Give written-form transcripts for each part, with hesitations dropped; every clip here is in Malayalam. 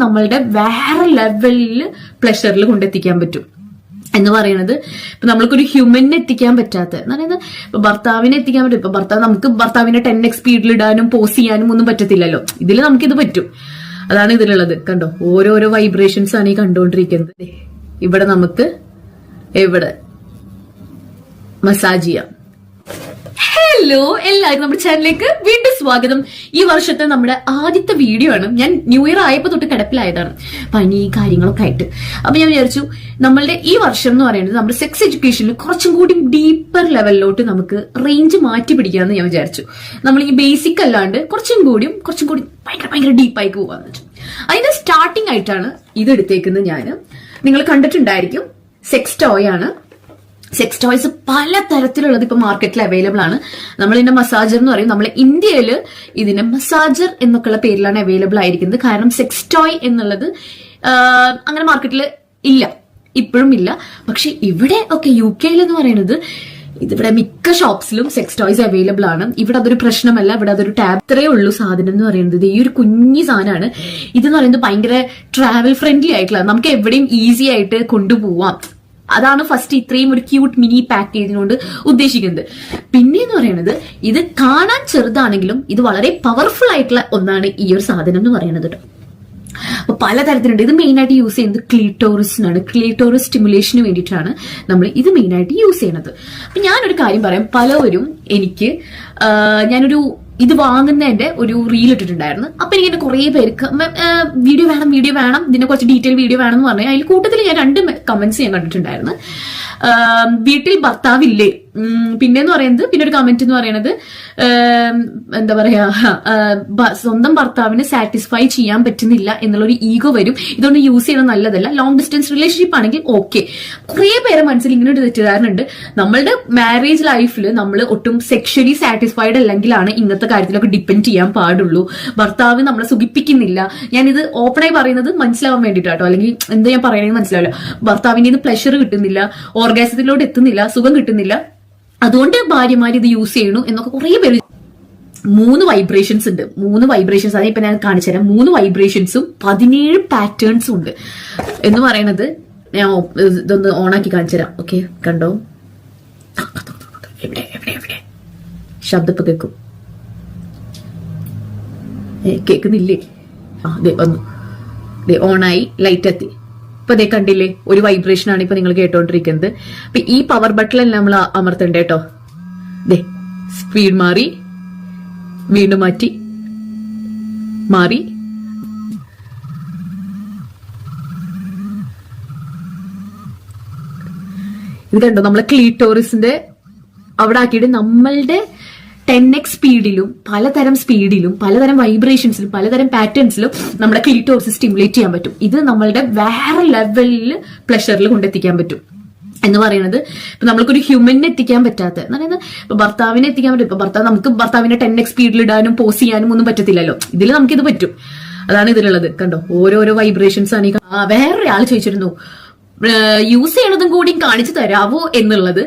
നമ്മളുടെ വേറെ ലെവലിൽ പ്ലഷറിൽ കൊണ്ടെത്തിക്കാൻ പറ്റും എന്ന് പറയുന്നത്. ഇപ്പൊ നമ്മൾക്കൊരു ഹ്യൂമനെ എത്തിക്കാൻ പറ്റാത്ത എന്ന് പറയുന്നത് ഇപ്പൊ ഭർത്താവിനെ എത്തിക്കാൻ പറ്റും. ഇപ്പൊ ഭർത്താവിനെ 10x സ്പീഡിൽ ഇടാനും പോസ് ചെയ്യാനും ഒന്നും പറ്റത്തില്ലല്ലോ. ഇതിൽ നമുക്കിത് പറ്റും. അതാണ് ഇതിലുള്ളത്. കണ്ടോ, ഓരോരോ വൈബ്രേഷൻസ് ആണ് ഈ കണ്ടുകൊണ്ടിരിക്കുന്നത്. ഇവിടെ നമുക്ക് എവിടെ മസാജ് ചെയ്യാം. ഹലോ, എല്ലാവരും നമ്മുടെ ചാനലിലേക്ക് വീണ്ടും സ്വാഗതം. ഈ വർഷത്തെ നമ്മുടെ ആദ്യത്തെ വീഡിയോ ആണ്. ഞാൻ ന്യൂ ഇയർ ആയപ്പോ തൊട്ട് കിടപ്പിലായതാണ്, പനി കാര്യങ്ങളൊക്കെ ആയിട്ട്. അപ്പൊ ഞാൻ വിചാരിച്ചു നമ്മളുടെ ഈ വർഷം എന്ന് പറയുന്നത് നമ്മുടെ സെക്സ് എഡ്യൂക്കേഷനിൽ കുറച്ചും കൂടി ഡീപ്പർ ലെവലിലോട്ട് നമുക്ക് റേഞ്ച് മാറ്റി പിടിക്കാമെന്ന് ഞാൻ വിചാരിച്ചു. നമ്മൾ ഈ ബേസിക് അല്ലാണ്ട് കുറച്ചും കൂടി ഭയങ്കര ഡീപ്പായി പോവാന്ന് വെച്ചു. അതിന്റെ സ്റ്റാർട്ടിംഗ് ആയിട്ടാണ് ഇത് എടുത്തേക്കുന്നത്. നിങ്ങൾ കണ്ടിട്ടുണ്ടായിരിക്കും, സെക്സ് ടോയ് ആണ്. സെക്സ് ടോയ്സ് പല തരത്തിലുള്ളത് ഇപ്പൊ മാർക്കറ്റിൽ അവൈലബിൾ ആണ്. നമ്മൾ ഇതിന്റെ മസാജർ എന്ന് പറയും. നമ്മളെ ഇന്ത്യയിൽ ഇതിന്റെ മസാജർ എന്നൊക്കെയുള്ള പേരിലാണ് അവൈലബിൾ ആയിരിക്കുന്നത്. കാരണം സെക്സ് ടോയ് എന്നുള്ളത് അങ്ങനെ മാർക്കറ്റിൽ ഇല്ല, ഇപ്പോഴും ഇല്ല. പക്ഷെ ഇവിടെ ഒക്കെ UK എന്ന് പറയുന്നത് ഇതിവിടെ മിക്ക ഷോപ്സിലും സെക്സ് ടോയ്സ് അവൈലബിൾ ആണ്. ഇവിടെ അതൊരു പ്രശ്നമല്ല, ഇവിടെ അതൊരു ടാബ്. ഇത്രയേ ഉള്ളൂ സാധനം എന്ന് പറയുന്നത്. ഈ ഒരു കുഞ്ഞി സാധനമാണ് ഇതെന്ന് പറയുന്നത്. ഭയങ്കര ട്രാവൽ ഫ്രണ്ട്ലി ആയിട്ടുള്ള, നമുക്ക് എവിടെയും ഈസി ആയിട്ട് കൊണ്ടുപോവാം. അതാണ് ഫസ്റ്റ് ഇത്രയും ഒരു ക്യൂട്ട് മിനി പാക്കേജിനോട് ഉദ്ദേശിക്കുന്നത്. പിന്നെന്ന് പറയുന്നത് ഇത് കാണാൻ ചെറുതാണെങ്കിലും ഇത് വളരെ പവർഫുൾ ആയിട്ടുള്ള ഒന്നാണ് ഈ ഒരു സാധനം എന്ന് പറയുന്നത് കേട്ടോ. അപ്പൊ പലതരത്തിലുണ്ട്. ഇത് മെയിൻ ആയിട്ട് യൂസ് ചെയ്യുന്നത് ക്ലീറ്റോറിസിനാണ്. ക്ലീറ്റോറിസ് സ്റ്റിമുലേഷന് വേണ്ടിയിട്ടാണ് നമ്മൾ ഇത് മെയിൻ ആയിട്ട് യൂസ് ചെയ്യുന്നത്. അപ്പൊ ഞാനൊരു കാര്യം പറയാം. പലവരും ഞാനൊരു ഇത് വാങ്ങുന്നതിന്റെ ഒരു റീൽ ഇട്ടിട്ടുണ്ടായിരുന്നു. അപ്പൊ എനിക്ക് എന്നെ കുറെ പേർക്ക് വീഡിയോ വേണം, ഇതിനെ കുറച്ച് ഡീറ്റെയിൽ വീഡിയോ വേണം എന്ന് പറഞ്ഞാൽ അതിൽ കൂട്ടത്തിൽ ഞാൻ 2 കമന്റ്സ് ഞാൻ കണ്ടിട്ടുണ്ടായിരുന്നു. വീട്ടിൽ ഭർത്താവില്ലേ, പിന്നെന്ന് പറയുന്നത്, പിന്നെ ഒരു കമന്റ് എന്ന് പറയുന്നത് എന്താ പറയാ, സ്വന്തം ഭർത്താവിനെ സാറ്റിസ്ഫൈ ചെയ്യാൻ പറ്റുന്നില്ല എന്നുള്ളൊരു ഈഗോ വരും, ഇതൊന്നും യൂസ് ചെയ്യുന്നത് നല്ലതല്ല. ലോങ് ഡിസ്റ്റൻസ് റിലേഷൻഷിപ്പ് ആണെങ്കിൽ ഓക്കെ. കുറെ പേരെ മനസ്സിൽ ഇങ്ങനെ ഒരു തെറ്റിദ്ധാരണ. നമ്മളുടെ മാരേജ് ലൈഫിൽ നമ്മൾ ഒട്ടും സെക്ഷലി സാറ്റിസ്ഫൈഡ് അല്ലെങ്കിലാണ് ഇങ്ങനത്തെ കാര്യത്തിലൊക്കെ ഡിപ്പെൻഡ് ചെയ്യാൻ പാടുള്ളൂ. ഭർത്താവ് നമ്മളെ സുഖിപ്പിക്കുന്നില്ല. ഞാനിത് ഓപ്പണായി പറയുന്നത് മനസ്സിലാവാൻ വേണ്ടിയിട്ടാട്ടോ, അല്ലെങ്കിൽ എന്താ ഞാൻ പറയണമെന്ന് മനസ്സിലാവില്ല. ഭർത്താവിന്റെ ഇത് പ്ലഷർ കിട്ടുന്നില്ല, ഓർഗാസത്തിലോട്ട് എത്തുന്നില്ല, സുഖം കിട്ടുന്നില്ല, അതുകൊണ്ട് ഭാര്യമാര് ഇത് യൂസ് ചെയ്യണു എന്നൊക്കെ കുറെ പേര്. 3 വൈബ്രേഷൻസ് ഉണ്ട്. 3 വൈബ്രേഷൻസ് അത് ഇപ്പൊ ഞാൻ കാണിച്ചു തരാം. 3 വൈബ്രേഷൻസും 17 പാറ്റേൺസും ഉണ്ട് എന്ന് പറയണത്. ഞാൻ ഇതൊന്ന് ഓണാക്കി കാണിച്ചു തരാം. ഓക്കെ, കണ്ടോ, എവിടെ ശബ്ദം ഇപ്പൊ കേൾക്കും. കേൾക്കുന്നില്ലേ? വന്നു, ഓണായി, ലൈറ്റ് എത്തി. ഇപ്പൊ ദേ കണ്ടില്ലേ, ഒരു വൈബ്രേഷൻ ആണ് ഇപ്പൊ നിങ്ങൾ കേട്ടോണ്ടിരിക്കുന്നത്. അപ്പൊ ഈ പവർ ബട്ടൺ നമ്മൾ അമർത്തണ്ടേ കേട്ടോ. ദേ സ്പീഡ് മാറി, വീണ്ടും മാറി. ഇത് കണ്ടോ, നമ്മളെ ക്ലീറ്റോറിസിന്റെ അവിടെ ആക്കിയിട്ട് നമ്മളുടെ 10x സ്പീഡിലും പലതരം വൈബ്രേഷൻസിലും പലതരം പാറ്റേൺസിലും നമ്മുടെ ക്ലീറ്റോറിസ് സ്റ്റിമുലേറ്റ് ചെയ്യാൻ പറ്റും. ഇത് നമ്മളുടെ വേറെ ലെവലിൽ പ്ലഷറിൽ കൊണ്ടെത്തിക്കാൻ പറ്റും എന്ന് പറയുന്നത്. ഇപ്പൊ നമ്മൾക്കൊരു ഹ്യൂമനെ എത്തിക്കാൻ പറ്റാത്ത എന്ന് പറയുന്നത് ഇപ്പൊ ഭർത്താവിനെ എത്തിക്കാൻ പറ്റും. ഇപ്പൊ ഭർത്താവിനെ 10x സ്പീഡിൽ ഇടാനും പോസ് ചെയ്യാനും ഒന്നും പറ്റത്തില്ലല്ലോ. ഇതിൽ നമുക്കിത് പറ്റും. അതാണ് ഇതിലുള്ളത്. കണ്ടോ, ഓരോരോ വൈബ്രേഷൻസ് ആണ്. വേറൊരാൾ ചോദിച്ചിരുന്നു യൂസ് ചെയ്യണതും കൂടി കാണിച്ചു തരാവോ എന്നുള്ളത്.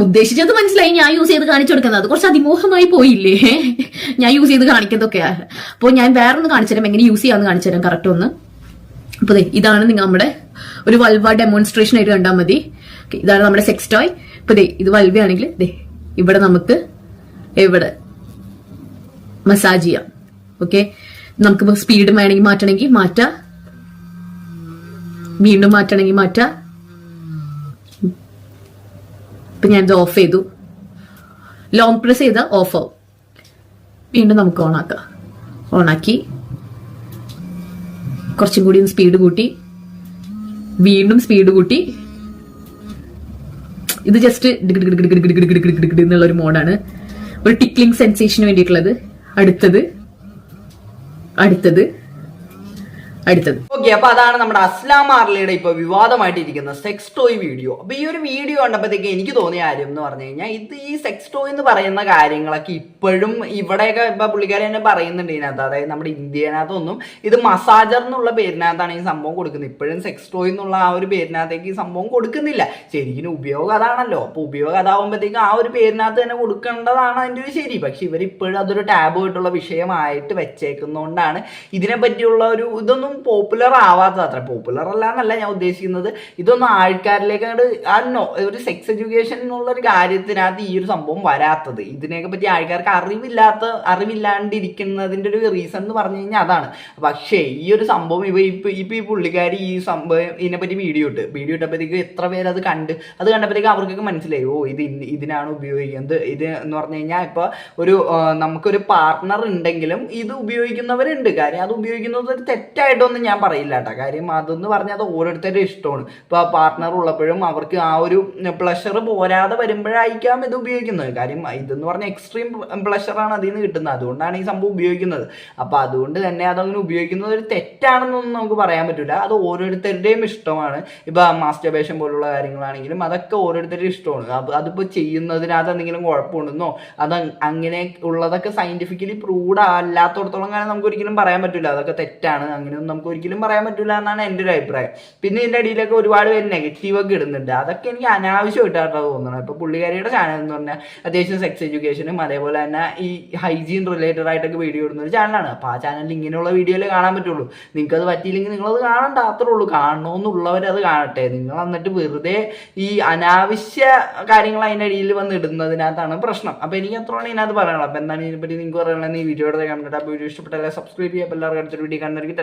ഉദ്ദേശിച്ചത് മനസ്സിലായി, ഞാൻ യൂസ് ചെയ്ത് കാണിച്ചു കൊടുക്കുന്നത്. അത് കുറച്ച് അതിമോഹമായി പോയില്ലേ, ഞാൻ യൂസ് ചെയ്ത് കാണിക്കുന്നതൊക്കെയാ. അപ്പോൾ ഞാൻ വേറൊന്ന് കാണിച്ചു തരാം, എങ്ങനെ യൂസ് ചെയ്യാമെന്ന് കാണിച്ചു തരാം കറക്റ്റ് ഒന്ന്. അപ്പൊ ഇതാണ് നമ്മുടെ ഒരു വൾവ ഡെമോൺസ്ട്രേഷൻ ആയിട്ട് കണ്ടാൽ മതി. ഇതാണ് നമ്മുടെ സെക്സ് ടോയ്. ഇപ്പൊ ഇത് വൾവയാണെങ്കിൽ ഇവിടെ നമുക്ക് എവിടെ മസാജ് ചെയ്യാം. ഓക്കെ, നമുക്ക് സ്പീഡ് വേണമെങ്കിൽ മാറ്റണമെങ്കിൽ മാറ്റാം, വീണ്ടും മാറ്റണമെങ്കിൽ മാറ്റാം. ഇപ്പൊ ഞാനിത് ഓഫ് ചെയ്തു. ലോങ് പ്രസ് ചെയ്താൽ ഓഫ് ആവും. വീണ്ടും നമുക്ക് ഓണാക്കാം. ഓണാക്കി കുറച്ചും കൂടി സ്പീഡ് കൂട്ടി, വീണ്ടും സ്പീഡ് കൂട്ടി. ഇത് ജസ്റ്റ് എന്നുള്ള ഒരു മോഡാണ്, ഒരു ടിക്ലിംഗ് സെൻസേഷന് വേണ്ടിയിട്ടുള്ളത്. അടുത്തത് ഓക്കെ, അപ്പൊ അതാണ് നമ്മുടെ അസ്ലാം ആർലിയുടെ ഇപ്പൊ വിവാദമായിട്ടിരിക്കുന്ന സെക്സ് ടോയ് വീഡിയോ. അപ്പൊ ഈ ഒരു വീഡിയോ കണ്ടപ്പോഴത്തേക്ക് എനിക്ക് തോന്നിയ കാര്യം എന്ന് പറഞ്ഞു കഴിഞ്ഞാൽ, ഈ സെക്സ് ടോയ് എന്ന് പറയുന്ന കാര്യങ്ങളൊക്കെ ഇപ്പോഴും ഇവിടെയൊക്കെ ഇപ്പൊ പുള്ളിക്കാരി തന്നെ പറയുന്നുണ്ട് ഇതിനകത്ത്, അതായത് നമ്മുടെ ഇന്ത്യനകത്തൊന്നും ഇത് മസാജർ എന്നുള്ള പേരിനകത്താണ് ഈ സംഭവം കൊടുക്കുന്നത്. ഇപ്പോഴും സെക്സ് ടോയ് എന്നുള്ള ആ ഒരു പേരിനകത്തേക്ക് ഈ സംഭവം കൊടുക്കുന്നില്ല. ശരിക്കും ഉപയോഗം അതാണല്ലോ. അപ്പൊ ഉപയോഗം അതാവുമ്പോഴത്തേക്കും ആ ഒരു പേരിനകത്ത് തന്നെ കൊടുക്കേണ്ടതാണ് അതിന്റെ ഒരു ശരി. പക്ഷെ ഇവരിപ്പോഴും അതൊരു ടാബു ആയിട്ടുള്ള വിഷയമായിട്ട് വെച്ചേക്കുന്നതുകൊണ്ടാണ് ഇതിനെ പറ്റിയുള്ള ഒരു ഇതൊന്നും ഇതൊന്നും പോപ്പുലർ ആവാത്തത്. അത്ര പോപ്പുലർ അല്ല എന്നല്ല ഞാൻ ഉദ്ദേശിക്കുന്നത്, ഇതൊന്നും ആൾക്കാരിലേക്ക് ഒരു സെക്സ് എഡ്യൂക്കേഷൻ എന്നുള്ള ഒരു കാര്യത്തിനകത്ത് ഈ ഒരു സംഭവം വരാത്തത്, ഇതിനെയൊക്കെ പറ്റി ആൾക്കാർക്ക് അറിവില്ലാണ്ടിരിക്കുന്നതിന്റെ ഒരു റീസൺ എന്ന് പറഞ്ഞു കഴിഞ്ഞാൽ അതാണ്. പക്ഷേ ഈ ഒരു സംഭവം ഇപ്പൊ ഈ പുള്ളിക്കാരി ഈ സംഭവം ഇതിനെപ്പറ്റി വീഡിയോ ഇട്ടപ്പോഴത്തേക്ക് എത്ര പേര് അത് കണ്ടപ്പോഴത്തേക്ക് അവർക്കൊക്കെ മനസ്സിലായി, ഓ ഇതിനാണ് ഉപയോഗിക്കുന്നത്. ഇത് എന്ന് പറഞ്ഞു കഴിഞ്ഞാൽ ഇപ്പൊ നമുക്കൊരു പാർട്ട്ണർ ഉണ്ടെങ്കിലും ഇത് ഉപയോഗിക്കുന്നവരുണ്ട്. കാര്യം അത് ഉപയോഗിക്കുന്നത് ഒരു തെറ്റായിട്ടൊന്നും ഞാൻ പറയില്ല കേട്ടോ. കാര്യം അതെന്ന് പറഞ്ഞാൽ അത് ഓരോരുത്തരുടെ ഇഷ്ടമാണ്. ഇപ്പൊ പാർട്ട്ണർ ഉള്ളപ്പോഴും അവർക്ക് ആ ഒരു പ്ലഷർ പോരാതെ വരുമ്പോഴായിരിക്കാം ഇത് ഉപയോഗിക്കുന്നത്. കാര്യം ഇതെന്ന് പറഞ്ഞാൽ എക്സ്ട്രീം പ്ലഷറാണ് അതിൽ നിന്ന് കിട്ടുന്നത്, അതുകൊണ്ടാണ് ഈ സംഭവം ഉപയോഗിക്കുന്നത്. അപ്പൊ അതുകൊണ്ട് തന്നെ അതങ്ങനെ ഉപയോഗിക്കുന്നത് ഒരു തെറ്റാണെന്നൊന്നും നമുക്ക് പറയാൻ പറ്റില്ല. അത് ഓരോരുത്തരുടെയും ഇഷ്ടമാണ്. ഇപ്പൊ മാസ്റ്റർബേഷൻ പോലുള്ള കാര്യങ്ങളാണെങ്കിലും അതൊക്കെ ഓരോരുത്തരുടെ ഇഷ്ടമാണ്. അതിപ്പോ ചെയ്യുന്നതിനകത്ത് എന്തെങ്കിലും കുഴപ്പമുണ്ടെന്നോ അത് അങ്ങനെ ഉള്ളതൊക്കെ സയന്റിഫിക്കലി പ്രൂവ്ഡ് അല്ലാത്തടത്തോളം കാലം നമുക്ക് ഒരിക്കലും പറയാൻ പറ്റില്ല അതൊക്കെ തെറ്റാണ്, അങ്ങനെയൊന്നും നമുക്ക് ഒരിക്കലും പറയാൻ പറ്റില്ല എന്നാണ് എൻ്റെ ഒരു അഭിപ്രായം. പിന്നെ ഇതിന്റെ അടിയിലൊക്കെ ഒരുപാട് പേര് നെഗറ്റീവ് ഒക്കെ ഇടുന്നുണ്ട്, അതൊക്കെ എനിക്ക് അനാവശ്യമായിട്ടാണ് തോന്നുന്നത്. ഇപ്പൊ പുള്ളിക്കാരിയുടെ ചാനൽ എന്ന് പറഞ്ഞാൽ അത്യാവശ്യം സെക്സ് എഡ്യൂക്കേഷനും അതേപോലെ തന്നെ ഈ ഹൈജീൻ റിലേറ്റഡ് ആയിട്ടൊക്കെ വീഡിയോ ഇടുന്ന ഒരു ചാനലാണ്. അപ്പൊ ആ ചാനലിൽ ഇങ്ങനെയുള്ള വീഡിയോയിലേ കാണാൻ പറ്റുള്ളൂ. നിങ്ങൾക്ക് അത് പറ്റിയില്ലെങ്കിൽ നിങ്ങളത് കാണണ്ട, അത്രേ ഉള്ളൂ. കാണണമെന്നുള്ളവരത് കാണട്ടെ. നിങ്ങൾ എന്നിട്ട് വെറുതെ ഈ അനാവശ്യ കാര്യങ്ങൾ അതിൻ്റെ അടിയിൽ വന്ന് ഇടുന്നതിനകത്താണ് പ്രശ്നം. അപ്പൊ എനിക്ക് അത്രയാണ് ഇതിനകത്ത് പറയാനുള്ളത്. അപ്പൊ എന്താണ് ഇതിനെപ്പറ്റി നിങ്ങൾക്ക് പറയാനുള്ളത് ഈ വീഡിയോയുടെ കണ്ടിട്ട്. അപ്പോൾ വീഡിയോ ഇഷ്ടപ്പെട്ടാൽ സബ്സ്ക്രൈബ് ചെയ്യുക. എല്ലാവർക്കും അടുത്തൊരു വീഡിയോ കാണുന്നവർക്ക്